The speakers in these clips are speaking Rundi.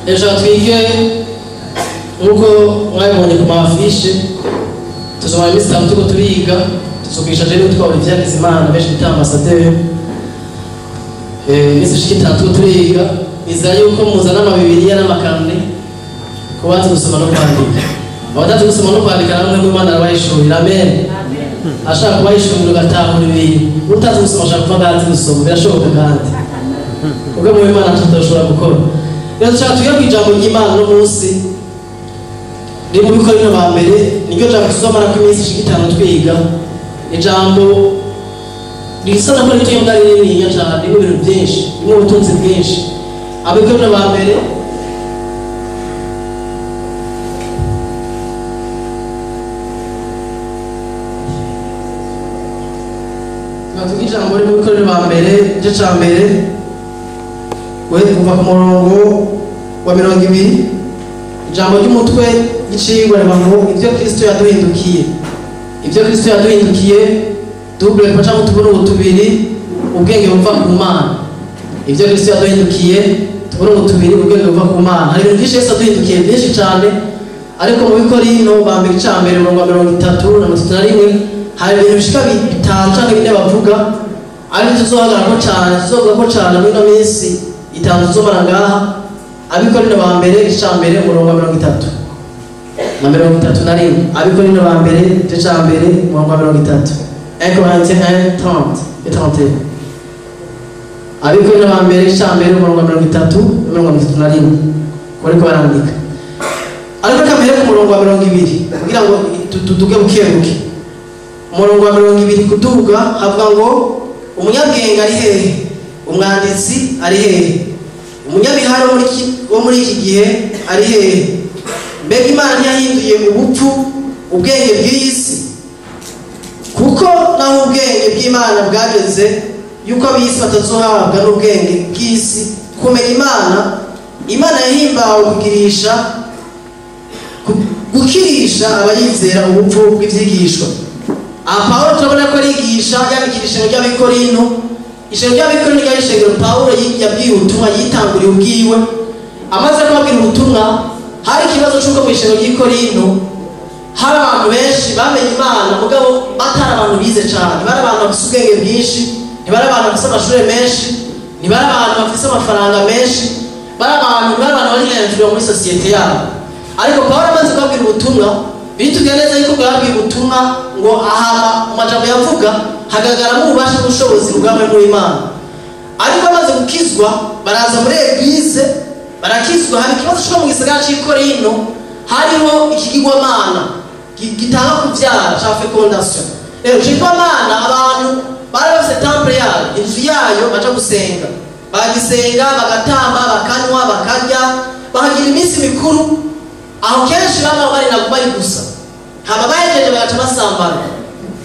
ejo twige nkuko mwabonye ku mafishe tuzoma iminsi 3 tuko turiga tuzogisha je n'utwa Olivier Kizimana benshi bita ambassadeur iminsi 3 tuko turiga izari uko muzana amabibiriya n'amakande kubanza gusoma no kwandika abadazi gusoma no kwandika namwe n'Imana arabayishurira amen ashaka kubayishurira gatahura ibintu utazi gusoma ashaka kuva gazi gusoma birashoboka kandi ubwo mu Imana tutashobora gukora rero cyane tugiye kwijambo ry'Imana no munsi ni mu Bikorino ba mbere niryo jambo tuzomara ku minsi 5 twiga ijambo risana ko rituye mbari nini ya cyane ni ibintu byinshi ni ubutunzi bwinshi Abikorino ba mbere ijambo riri mu Bikorino ba mbere cyo cya mbere we kuva ku murongo wa 20 ijambo ry'umutwe gicigwa ribango ibyo Kristo yaduhindukiye double pacha mutubona ubutubiri ubwenge buva ku Mana ibyo Kristo yaduhindukiye tubona ubutubiri ubwenge buva ku Mana hari ibintu byinshi Yesu yaduhindukiye byinshi cyane ariko mu Bikorino ba mbere cya mbere mu 31 hari ibintu bishika bitanja n'ibindi bavuga ari tuzohagarako cyane tuzovuga ko cyane muri no minsi itanzu zomara ngaha Abikorino ba mbere cya mbere umurongo wa 30 na 31 Abikorino ba mbere cya mbere umurongo wa 30 1 Corinthiens 1 Abikorino ba mbere cya mbere umurongo wa 30 na 31 koreko barandika ariko kamere ku murongo wa 20 kugira ngo tuduge bukebuke umurongo wa 20 kuduga havuga ngo umunyabwenge ari hehe umwanditsi ari hehe umunyabihari wo muri iki gihe ari hehe mbega Imana ntiyahinduye ubupfu ubwenge bw'isi kuko naho ubwenge bw'Imana bwageze yuko ab'isi batazohabwa n'ubwenge bw'isi kumenya Imana yahimbawe gukirisha abayizera ubupfu bw'ivyigishwa Paulo turabona ko arigisha yabikirisha ry'Abikorino ishengero ry'Abikorino ry'ishengero Paulo yabwiye ubutumwa yitanguriye ubwiwe amaze kubabwira ubutumwa hari ikibazo cy'uko mu ishengero ry'Ikorino hari abantu benshi bamenye Imana mugabo batari abantu bize cyane bari abantu bafite ubwenge bwinshi ntibari abantu bafite amashuri menshi ntibari abantu bafite amafaranga menshi bari abantu bari hejuru muri societe yabo ariko Paulo amaze kubabwira ubutumwa bitugeneza yuko bwabwiye ubutumwa ngo ahaba amajambo yavuga hagagaramo ububasha n'ubushobozi bw'amwe mu Imana ariko amaze gukizwa baraza muri eglise barakizwa hari ikibazo cyo mu gisagara cy'Ikorino hariho ikigirwamana gitanga kubyara cya fecondation rero ikigirwamana abantu bari bafite temple yayo inzu yayo baca gusenga bagisenga bagatamba bakanywa bakarya bahagira iminsi mikuru aho kenshi baba bari gusa haba bahejeje bagaca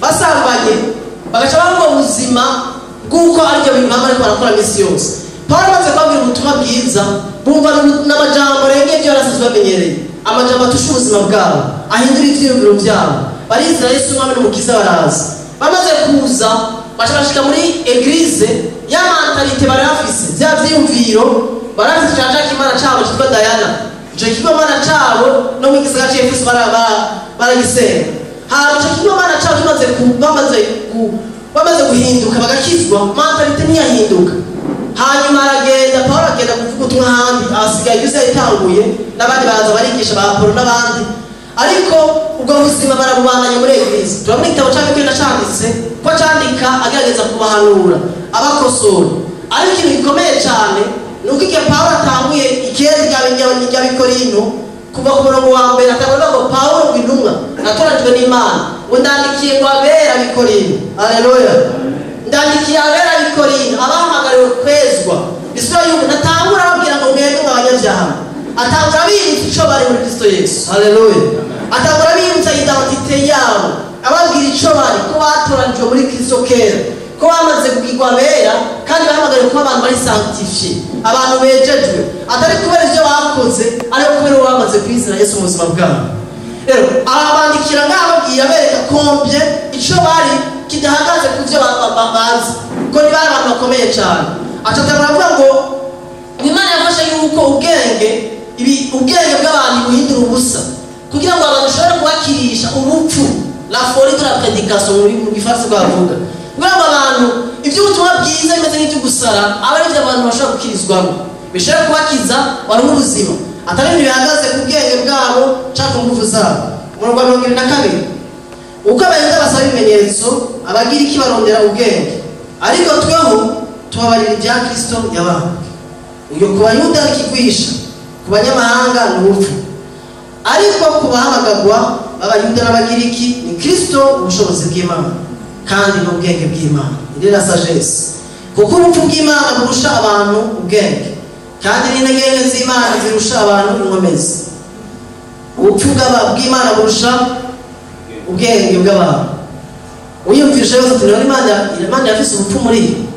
basambanye bagaca bamwe ubuzima bw'uko aribyo bintu baba ariko barakora misi yose Paulo amaze kubabwira ubutumwa bwiza bumva n'amajambo renge ibyo yarasazwe bamenyereye amajambo atusha ubuzima bwabo ahindura ivyiyumviro byabo barizera Yesu umwami n'umukiza baraza bamaze kuza bashaka muri eglise ya mentalite bari bafise bya vyiyumviro barafite cyane Imana cyabo cyitwa Diana je kigomana cyabo no mu gisagara cy'Efeso baragisenga hano je kigomana cyabo bamaze guhinduka bagakizwa mentalite ntiyahinduka hanyuma aragenda Paulo agenda kuvuga ubutumwa handi asigaye yuze itanguye n'abandi baza barigisha ba Paulo n'abandi ariko ubwo buzima barabubandanya muri eglise turabona igitabo cy'Abikorino cyanditse ko cyandika agerageza kubahanura abakosora ariko ikintu gikomeye cyane nuko igihe Paulo atanguye ikezi ry'Abikorino kuva ku murongo wa mbere akavuga ngo Paulo intumwa natoranyijwe n'Imana ngo ndandikiye ngo abera Abikorino haleluya ndandikiye abera Abikorino abahamagariwe kwezwa bisaba yuko natangura ababwira ngo mwebwe abanyabyaha atangura bibutsa icyo bari muri Kristo Yesu haleluya atangura bibutsa identite yabo ababwira icyo bari ko batoranijwe muri Kristo kera ko bamaze kugirwa abera kandi bahamagariwe kuba abantu bari sanctifié abantu bejejwe atari kubera ibyo bakoze ariko kubera bamaze kwizera Yesu mu buzima bwabo rero abandikira ngababwira bereka kombye icyo bari kidahagaze ku byo bazi ko ni abantu bakomeye cyane atatanga avuga ngo Imana yafashe yuko ubwenge ubwenge bw'abantu buhindura ubusa kugira ngo abantu bashobore kubakirisha ubupfu la folie de la prédication mu gifaransa bavuga kugira ngo abantu iby'ubutumwa bwiza bimeze nk'ibyo gusara aba ari byo abantu bashobora gukirizwamo bishobora kubakiza baronka ubuzima atari ibintu bihagaze ku bwenge bwabo cyangwa ku ngufu zabo. Umurongo wa 22 uko abayuda basaba ibimenyetso abagira iki barondera ubwenge ariko tweho tubabarira ibya Kristo yabaha. Uyo ku bayuda ikigwisha ku banyamahanga ni ubupfu ariko ku bahamagagwa b'abayuda n'abagiriki ni Kristo ubushobozi bw'Imana kandi n'ubwenge bw'Imana iri la sagesse kuko ubupfu bw'Imana burusha abantu ubwenge kandi n'intege z'Imana zirusha abantu inkomezi. Ubupfu bw'Imana burusha ubwenge bw'abantu. Uyumvisha yose turi Imana yafise ubupfu muri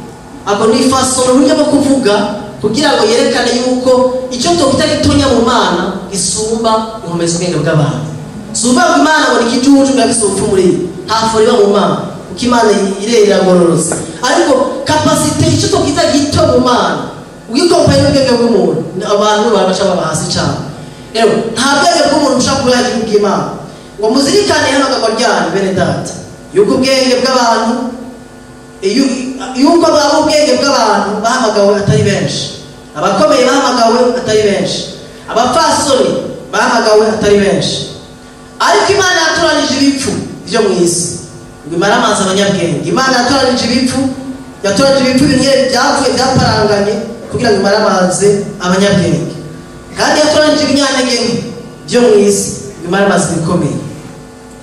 ako ni façon uburyo bwo kuvuga kugira ngo yerekane yuko icyo tokita gitonya mu Mana gisumba inkomezi ubwenge bw'abantu. Sumba Imana ngo ikijuju ngafise ubupfu muri hafo riba mu Mana kuko Imana irera gororoza ariko capacité icyo tokita gito mu Mana ugikompanyi n'ubwenge bw'umuntu abantu babaca babahasi cyane. Rero nta bwenge bw'umuntu ushaka kuyagira ubw'Imana ngo muzirikane hano akaryana bene data yuko ubwenge bw'abantu yuko abo ubwenge bw'abantu bahamagawe atari benshi abakomeye bahamagawe atari benshi abapfasoni bahamagawe atari benshi ariko Imana yatoranije ibipfu byo mu isi ngo imara amazi abanyabwenge. Imana yatoranije ibipfu bimwe byavuye byaparanganye kugira ngo imara amazi abanyabwenge kandi yatoranije ibinyantege byo mu isi ngo imara amazi bikomeye.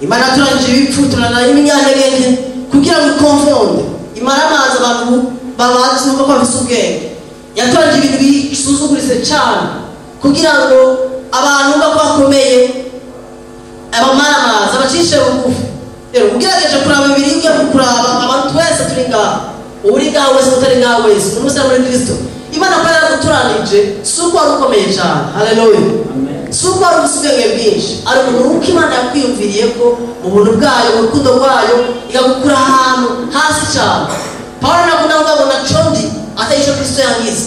Imana yatoranije ibipfu turanana ibinyantege kugira ngo ikonfonde imara amazi abantu babazi nuko bafise ubwenge. Yatoranije ibintu bisuzuguritse cyane kugira ngo abantu bakomeye abamara amazi abacishe bugufi. Rero ugerageje kuraba ibiri ugiye kuraba abantu twese turi ngaho uri ngaho wese utari ngaho wese umusaba muri Kristo Imana kwa yaragutoranije suko ari ukomeye cyane. Haleluya amen. Suko ari ubwenge bwinshi ariko nuko Imana yakwiyumviriye ko mu buntu bwayo mu rukundo rwayo igakura ahantu hasi cyane. Paulo nakunaga ngo nacondi atayisho Kristo yangize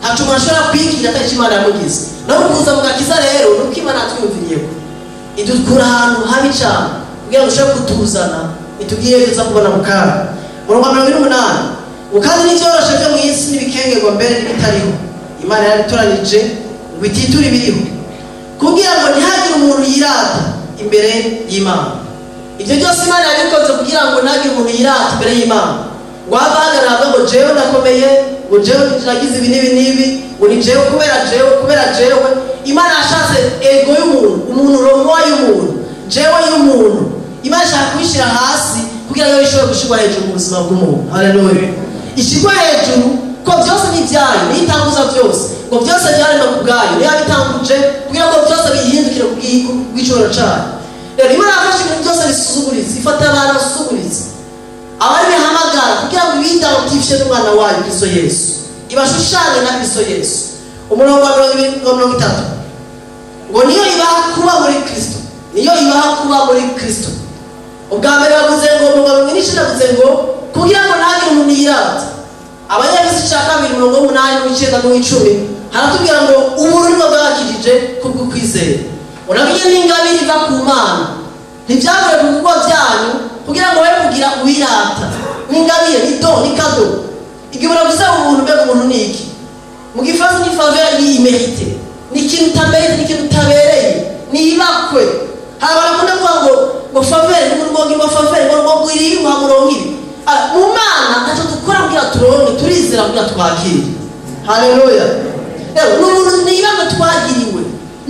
hacu mashora kwikira atayisho Imana yamugize naho kuza mugakiza rero nuko Imana yakwiyumviriye ko idukura ahantu habi cyane kugira ngo ushobore kutuzana itugiye kuza kubona mukara. Murongo wa 28 ukandi n'icyoroshe byo mu isi n'ibikengego mbere n'ibitariho Imana yaritoranije ngo ititure ibiriho kugira ngo ntihagire umuntu yirata imbere y'Imana. Ibyo byose Imana yabikoze kugira ngo ntihagire umuntu yirata imbere y'Imana ngo abahagarara ngo jewe ndakomeye ngo jewe nagize ibi n'ibi ngo ni jewe kubera jewe. Imana yashatse ego y'umuntu roho y'umuntu jewe y'umuntu Imana ishaka kubishyira hasi kugira ngo ishobore gushirwa hejuru mu buzima bw'umuntu. Haleluya. Ishirwa hejuru ko byose ni byayo nitanguza byose ngo byose byarema ku bwayo niyo bitanguje kugira ngo byose bihindukire kubw'icoro cyayo. Rero Imana yafashe ibintu byose bisuzuguritse ifata abantu basuzuguritse abari bihamagara kugira ngo ibidantifishe n'umwana wayo Kristo Yesu ibashushanye na Kristo Yesu. Umurongo wa 23 ngo niyo ibaha kuba muri Kristo ubwa mbere bavuze ngo mu bantu nyinshi bavuze ngo kugira ngo ntagire umuntu yirata. Abanyabisi cya 2:8 n'u9 haratubwira ngo ubuntu nibwo bwakirije kubwo kwizera. Uramenye n'ingabire iva ku Mana ntibyabure ku bigo byanyu kugira ngo we kugira uwirata. N'ingabire ni do ni kado igibura gusa ubuntu mbega umuntu niki mu gifaransa ni faveur y'imérité ni ikintu tabereye ni ikintu tabereye ni ibakwe habarakunda ngo faveur ni ngo faveur ngo gwiri mu hamurongi mu Mana ntacyo dukora kugira turonke turizera kugira twakire. Haleluya. N'umuntu nibanga twagiriwe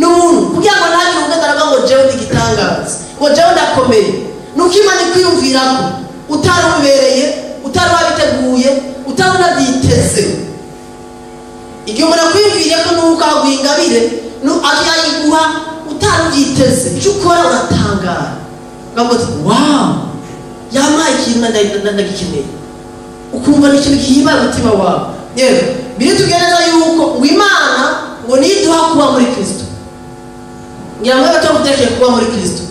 n'umuntu kugira ngo ntagire ugataraga ngo jewe ndigitangaza ngo jewe ndakomeye nuko Imana ikwiyumvirako utarubereye utarabiteguye utarunabyiteze. Igihe umuntu akwiyumviriye ko nuko agwingabire akayiguha utarubyiteze icyo ukora uratangara ukavuga wow yamaye ikintu ndagikeneye ukumva ni ikintu gihimbaye umutima wawe. Yewe biri tugereza yuko ngo Imana ngo niduha kuba muri Kristo ngira ngo batamutekeye kuba muri Kristo.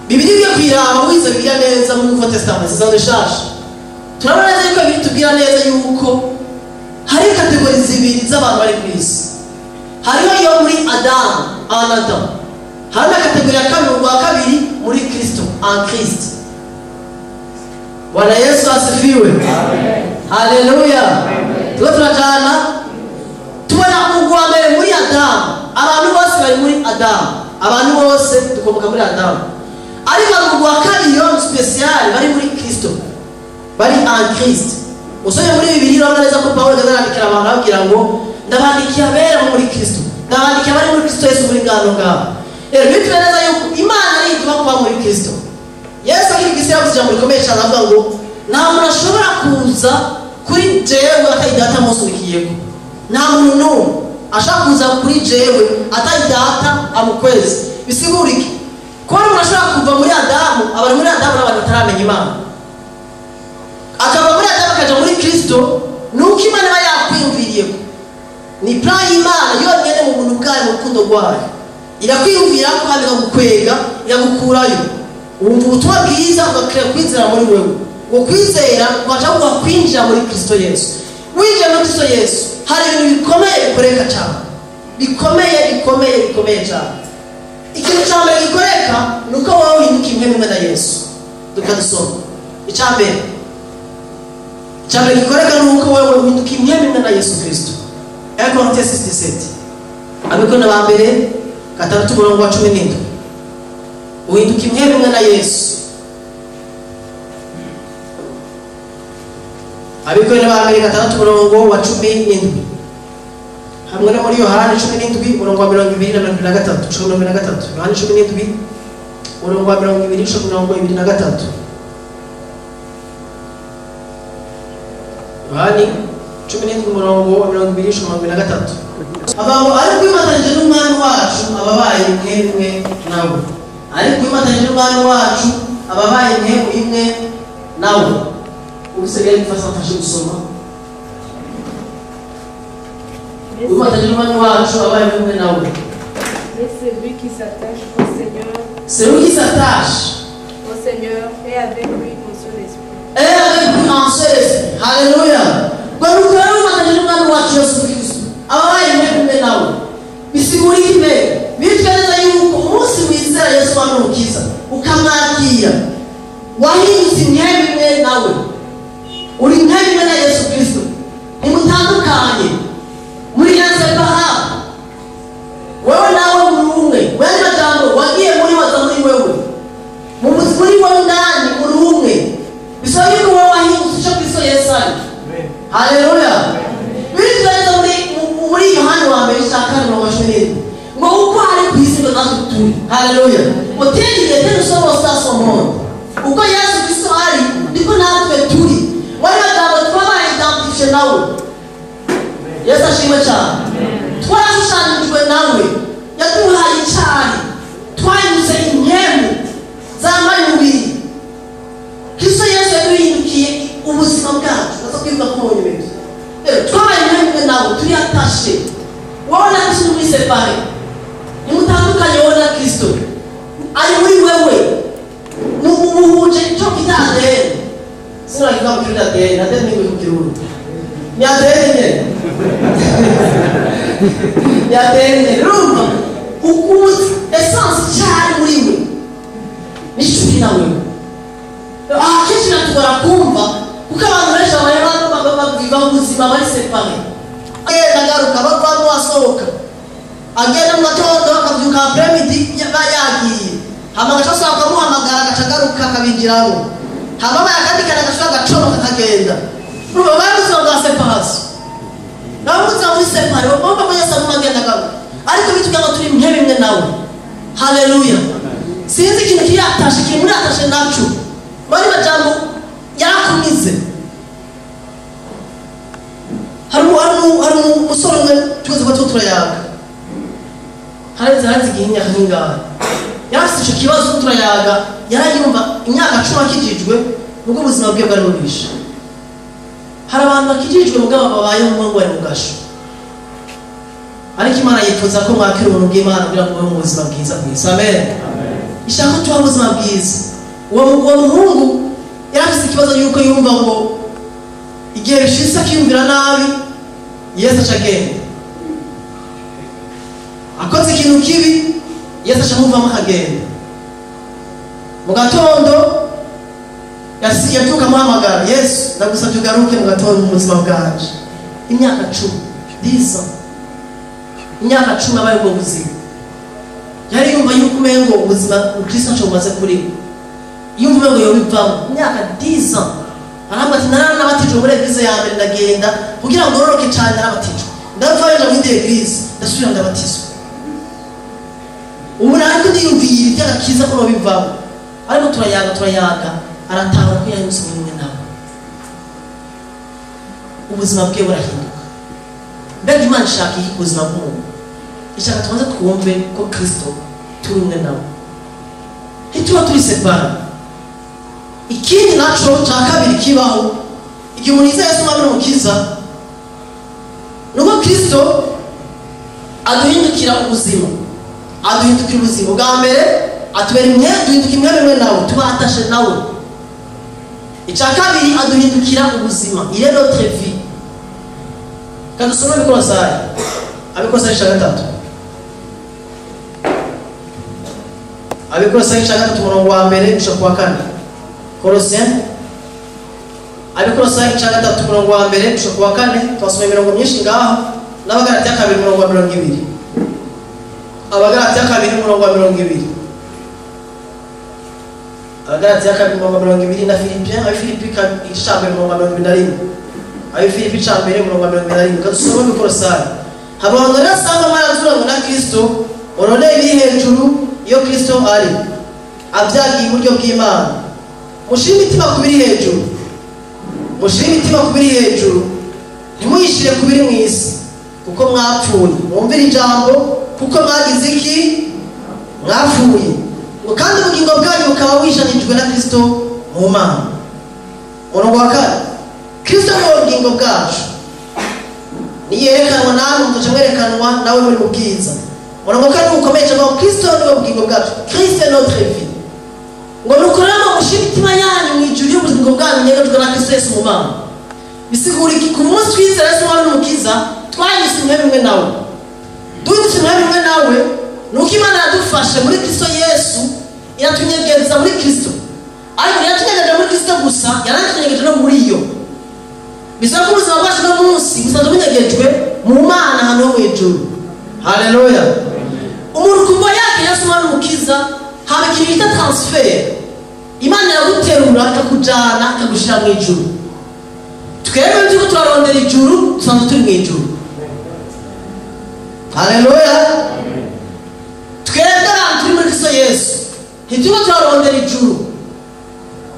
Bibiri byo kwiraba wize bigira neza mu Nouveau Testament zizandishasha turabona neza yuko biri tugira neza yuko hari kategori zibiri z'abantu bari ku isi. hariho iyo muri Adamu, Adam. Hari kategori ya kabiri muri Kristo, en Christ. Bwana Yesu asifiwe. Amen. Haleluya. Tunajana tubona umugwa mbere muri Adamu. Abantu bose bari muri Adamu. Abantu bose dukomoka muri Adamu. Ariko umugwa kabiri yo special bari muri Kristo. Bari en Christ. Usoye muri Bibiliya urabona neza ko Paulo yazandikira abantu ababwira ngo ndabandikiye abera muri Kristo. Ndabandikiye bari muri Kristo Yesu muri ngano ngabo. Bitwereza yuko Imana ari ituma kuba muri Kristo. Yesu akirigise yavuze ijambo rikomeye cyane avuga ngo nta muntu ashobora kuza kuri jewe atari data musubikiyeko. Nta muntu n'umwe ashaka kuza kuri jewe atari data amukwezi. Bisigura iki? Ko umuntu ashaka kuva muri Adamu, abantu muri Adamu n'abantu bataramenya Imana. Akava muri Adamu akaja muri Kristo, nuko Imana iba yakwiyumviriyeko. Ni plan y'Imana yonyene mu buntu bwayo mu rukundo rwayo. Irakwiyumvira ko kandi gukwega iragukurayo. Umva ubutumwa bwiza ugakira kwizera muri wewe. Ngo kwizera kwaca kwinjira muri Kristo Yesu. Winjira muri Kristo Yesu hari ibintu bikomeye bikoreka cyane. Bikomeye cyane. Ikintu cya mbere gikoreka nuko wowe uhinduka impembe na Yesu. Tukadusoma. Icyambere gikoreka nuko wowe uhinduka impembe na Yesu Kristo. Ekonte 67. Abikona ba mbere gatandatu murongo wa 17. Uhinduka impembe na Yesu. Abikona ba mbere gatandatu murongo wa 17. Hamwe na muri Yohana 17 murongo wa 22 na 23. Yohana 17 murongo wa 22 murongo wa 23. Yohana 17 murongo wa 22 na 23. Abantu ari kwimatanije n'umwana wacu ababaye imwe nawe. Ari kwimatanije n'umwana wacu ababaye imwe nawe. Ubusigaye mfasha gusoma. Kwimatanije n'umwana wacu ababaye imwe nawe. C'est celui qui s'attache au Seigneur. Celui qui s'attache Au Seigneur et avec lui en son esprit. Et avec lui en son esprit. Alléluia. Quand nous créons kwimatanije n'umwana wacu Yesu Kristo. Ababaye imwe nawe. Bisigura iki? Bitwereza yuko umunsi wizera Yesu wamukiza ukamwakira wahindutse impembe nawe. Uri impembe na Yesu Kristo. Nimutandukanye. Muri Yesu baha. Wewe nawe umwe. Wewe majambo wagiye muri waza muri wewe. Mu muri wewe ndani umwe. Bisaba yuko wewe wahindutse cyo Kristo Yesu ari. Haleluya. Bitwereza muri Yohana wa mbere cyakane mu mashuri. Ngo uko ari kwisi ngo natuturi. Haleluya. Oteli yete somo sasa monde. Uko Yesu Kristo ari ndiko natwe turi. Wala ngabo twaba identifié nawe. Yesu ashimwe cyane. Twarashushanyijwe nawe. Yaduhaye cyane. Twanyuze impemu zambaye umubiri. Kristo Yesu yaduhindukiye ubuzima bwacu. Natokwivuga ko mu nyuma. Twabaye impemu nawe turi attaché. Wala Kristo muri séparé. Nimutandukanye wowe na Kristo. Ari muri wewe. Muhuje cyo kitande. Sina kama mshunda tena, na tena mimi kukirudu. Ni atende. Ya tende. Rumba. Ukuzi essence cyari muri we. Nishuri nawe. Kishi natubara kumva kuko abantu benshi babiva ubuzima bari séparé. Ndagaruka bavamo asohoka. Agenda mu gatondo akabyuka après-midi yagiye. Hama gacaso akamuhamagara agacagaruka akabinjiramo. Hama yakandikana agashaka gacoma kakagenda. Ruba baruze ngo séparation. Nabuze muri séparé bomba ko Yesu amagenda gago. Ariko bituga ngo turi impembe nawe. Haleluya. Sinzi ikintu kiyatashe kiri muri atashe nacu. Bari bajambo yarakumize. Haru umusoro mwe tuzi ko turayaga. Hanze gihinya hinga. Yafise icyo kibazo turayaga yarayumva imyaka 10 akijijwe ubwo ubuzima bwe bwari bubisha. Hari abantu bakijijwe mugabo babaye mu ngo ari mugasho. Ariko Imana yifuza ko mwakira ubuntu bw'Imana kugira ngo mube mu buzima bwiza bwiza. Amen. Ishaka tuba ubuzima bwiza. Uwo muhungu yarafise ikibazo yuko yumva ngo igihe bishisa kiyumvira nabi Yesu acagenda. ikintu kibi Yesu ashamuvamo akagenda mu gatondo yabyuka amuhamagara Yesu ndagusabye ugaruke mu gatondo mu buzima bwaje imyaka 10 imyaka 10 abaye mu buzima yari yumva yuko umengo ubuzima Kristo acomaze kuri yumva umengo yobivamo imyaka 10 aramba ati narabatijwe muri eglise ya mbere ndagenda kugira ngo ngororoke cyane narabatijwe ndavaje mu eglise ndasubira ndabatizwa ubu nanjye ndiyumvira iby'agakiza ko bivamo ariko turayaga aratahura ko yari musimwe nawe ubuzima bwe burahinduka mbega Imana ishaka iki ubuzima bw'umuntu ishaka tubanze twumve ko Kristo turi umwe nawe ntituba turi separa ikindi naco cya kabiri kibaho igihe umuntu yizeye Yesu umwami n'umukiza nuko Kristo aduhindukira ubuzima bwa mbere atubera imwe duhinduka imwe nawe tubatashe nawe icya kabiri aduhindukira ubuzima ile notre vie kandi usoma abikorosayi cya gatatu abikorosayi cya gatatu umurongo wa mbere gushika ku wa kane Colossiens abikorosayi cya gatatu umurongo wa mbere gushika ku wa kane twasoma imirongo myinshi ngaho n'abagalatiya kabiri umurongo wa 20 abagalatiya kabiri umurongo wa 20 abagalatiya kabiri umurongo wa 20 na Filipi icambere umurongo wa 21 Filipi icambere umurongo wa 21 kadusoma abikorosayi abantu rero sanga marazura na Kristo onone iri hejuru iyo Kristo ari abyagiye uburyo bw'Imana mushime imitima kubiri hejuru ntimuyishire kubiri mu isi kuko mwapfuye mwumvira ijambo kuko mwagize iki mwapfuye kandi ubugingo bwanyu bukaba wishanijwe na Kristo mu Mana umurongo wa 4 Kristo ni ubugingo bwacu niyerekanwa namwe mutoce mwerekanwa nawe muri mu bwiza umurongo wa 4 ukomeye cyane ngo Kristo ni ubugingo bwacu Christ est notre vie ngo nukoramo mushime imitima yanyu mu ijuru y'ubugingo bwanyu nyegejwe na Kristo Yesu mu Mana bisigura iki ku munsi twizera Yesu umwami n'umukiza twanyise imwe nawe duhindutse imwe nawe nuko Imana yadufashe muri Kristo Yesu iratunyegeza muri Kristo ariko yatunyegeza muri Kristo gusa yarantunyegeje no muri yo bisaba ko ubuzima bwacu no munsi busanzwe bunyegejwe mu Mana hano mu ijuru haleluya umuntu kuva yake Yesu umwami n'umukiza haba ikintu bita transfer Imana yaguterura ikakujana ikagushira mu ijuru twebwe tuko turarondera ijuru dusanzwe turi mu ijuru haleluya twebwe turi muri Kristo Yesu ntituko turarondera ijuru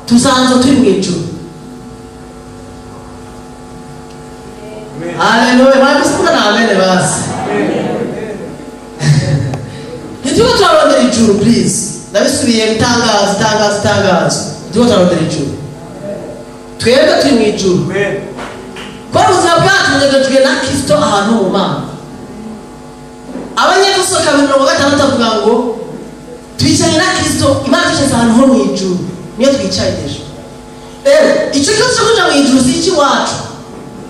dusanzwe turi mu ijuru haleluya mwakusikuna na amene basi ntituko turarondera ijuru please ndabisubiye bitangaza ntituko turarondera ijuru twebwe turi mu ijuru kwa ubuzima bwacu bunyegejwe na Kristo ahantu mu Mana Abanyefeso 2:6 avuga ngo twicaye na Kristo Imana twicaye ahantu ho mu ijuru niyo twicaye ejo icyo cyose cyo kuja mu ijuru si iki wacu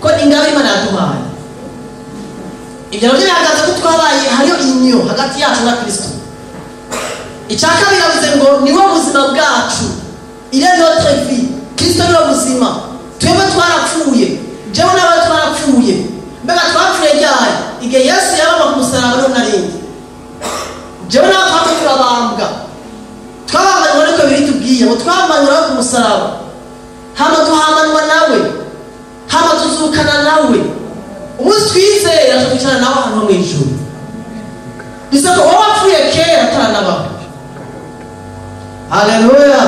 ko ingabe Imana yaduhaye ibyo rero bihagaze ko twabaye hariyo inyo hagati yacu na Kristo icyaka biravuze ngo niwo buzima bwacu ile notre vie Kristo niwo buzima twebwe twarapfuye jewe nawe twarapfuye mbega twapfuye ryari igihe Yesu yabamba ku musaraba no narindi jewe nawe twapfuye turabambwa twabambanywe ariko biri tubwiye ngo twabambanywe ku musaraba hama duhamanwa nawe hama tuzukana nawe umunsi twizera twicara nawe ahantu mu ijuru bisako wowe wapfuye kera ataranabaho haleluya